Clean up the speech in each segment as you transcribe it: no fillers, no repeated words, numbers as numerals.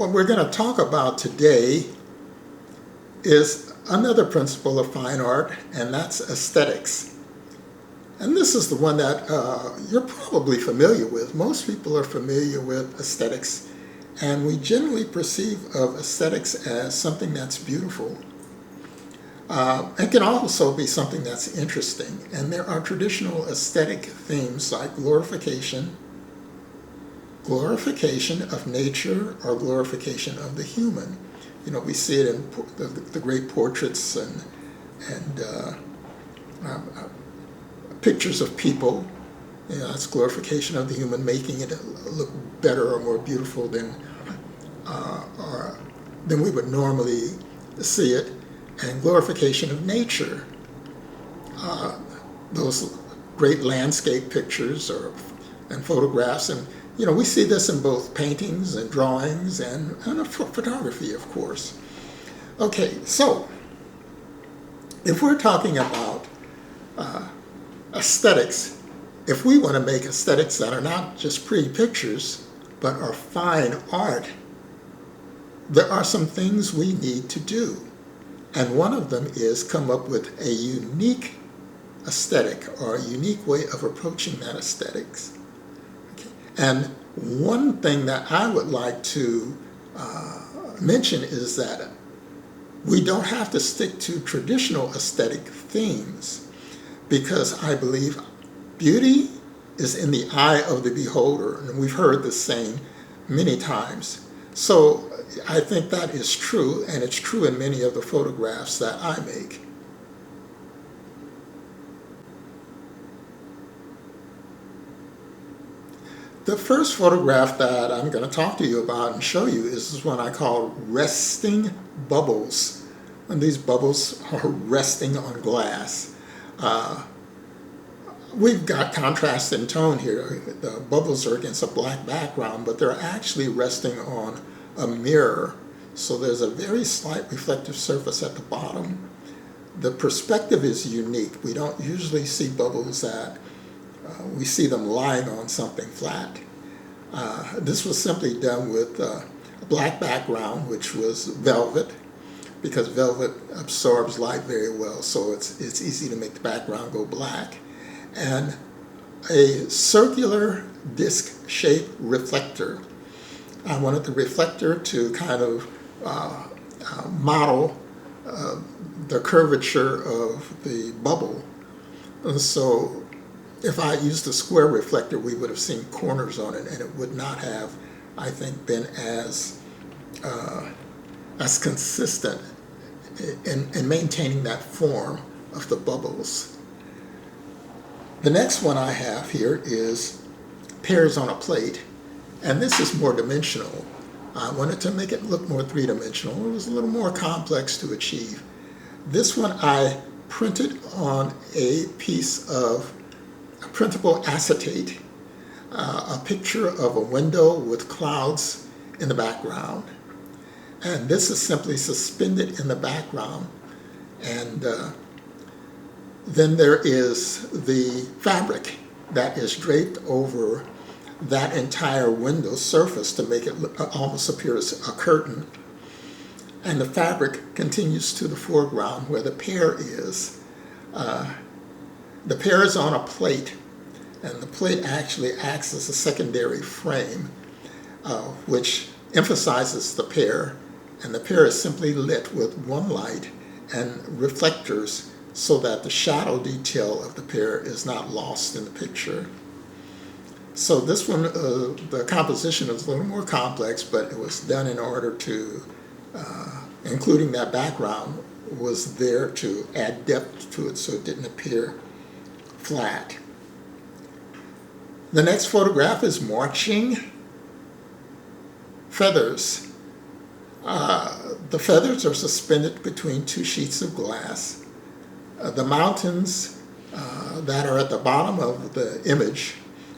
What we're going to talk about today is another principle of fine art, and that's aesthetics. And this is the one that you're probably familiar with. Most people are familiar with aesthetics, and we generally perceive of aesthetics as something that's beautiful. It can also be something that's interesting, and there are traditional aesthetic themes like glorification of nature, or glorification of the human. You know, we see it in the great portraits and pictures of people. You know, that's glorification of the human, making it look better or more beautiful than we would normally see it. And glorification of nature. Those great landscape pictures and photographs, and you know, we see this in both paintings and drawings and photography, of course. Okay, so if we're talking about aesthetics, if we want to make aesthetics that are not just pretty pictures, but are fine art, there are some things we need to do. And one of them is come up with a unique aesthetic, or a unique way of approaching that aesthetics. Okay. And one thing that I would like to mention is that we don't have to stick to traditional aesthetic themes, because I believe beauty is in the eye of the beholder, and we've heard this saying many times. So I think that is true, and it's true in many of the photographs that I make. The first photograph that I'm going to talk to you about and show you is one I call resting bubbles. And these bubbles are resting on glass. We've got contrast in tone here. The bubbles are against a black background, but they're actually resting on a mirror. So there's a very slight reflective surface at the bottom. The perspective is unique. We don't usually see bubbles that we see them lying on something flat. This was simply done with a black background, which was velvet, because velvet absorbs light very well, so it's easy to make the background go black. And a circular disc-shaped reflector. I wanted the reflector to kind of model the curvature of the bubble. And so if I used a square reflector, we would have seen corners on it, and it would not have, I think, been as consistent in maintaining that form of the bubbles. The next one I have here is pears on a plate, and this is more dimensional. I wanted to make it look more three-dimensional. It was a little more complex to achieve. This one I printed on a piece of printable acetate, a picture of a window with clouds in the background. And this is simply suspended in the background. And then there is the fabric that is draped over that entire window surface to make it almost appear as a curtain. And the fabric continues to the foreground where the pear is. The pear is on a plate, and the plate actually acts as a secondary frame, which emphasizes the pear, and the pear is simply lit with one light and reflectors so that the shadow detail of the pear is not lost in the picture. So this one, the composition is a little more complex, but it was done in order to, including that background, was there to add depth to it so it didn't appear flat. The next photograph is marching feathers. The feathers are suspended between two sheets of glass. The mountains that are at the bottom of the image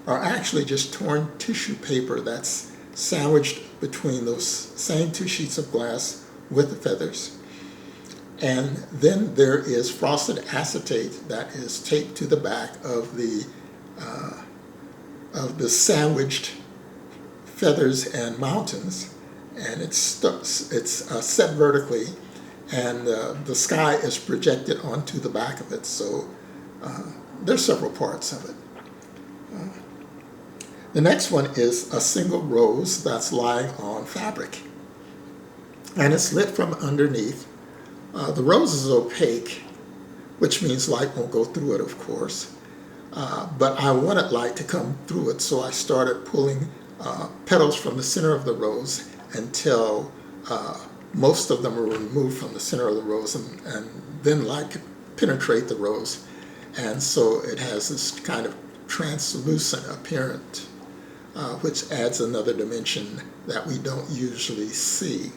are actually just torn tissue paper that's sandwiched between those same two sheets of glass with the feathers. And then there is frosted acetate that is taped to the back of the sandwiched feathers and mountains. and it's set vertically, and the sky is projected onto the back of it. So there's several parts of it. The next one is a single rose that's lying on fabric, and it's lit from underneath. The rose is opaque, which means light won't go through it, of course. But I wanted light to come through it, so I started pulling petals from the center of the rose until most of them were removed from the center of the rose, and then light could penetrate the rose. And so it has this kind of translucent appearance, which adds another dimension that we don't usually see.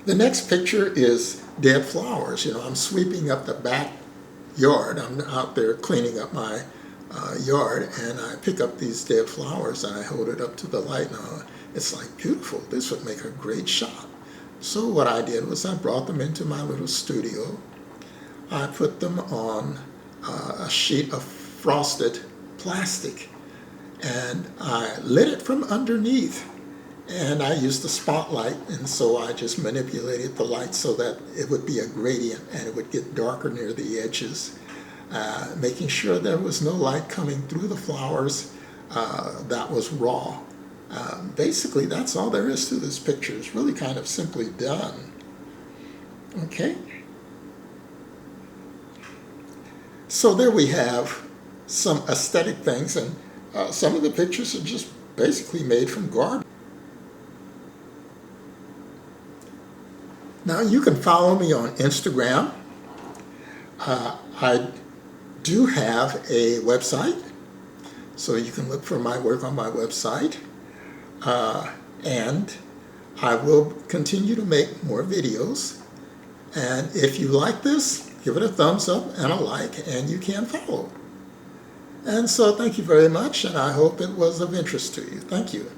The next picture is dead flowers. You know, I'm sweeping up the backyard. I'm out there cleaning up my yard, and I pick up these dead flowers and I hold it up to the light. Now, it's like, beautiful. This would make a great shot. So what I did was I brought them into my little studio. I put them on a sheet of frosted plastic, and I lit it from underneath. And I used the spotlight, and so I just manipulated the light so that it would be a gradient and it would get darker near the edges, making sure there was no light coming through the flowers that was raw. Basically, that's all there is to this picture. It's really kind of simply done. Okay? So there we have some aesthetic things, and some of the pictures are just basically made from garbage. Now, you can follow me on Instagram. I do have a website, so you can look for my work on my website. And I will continue to make more videos. And if you like this, give it a thumbs up and a like, and you can follow. And so thank you very much, and I hope it was of interest to you. Thank you.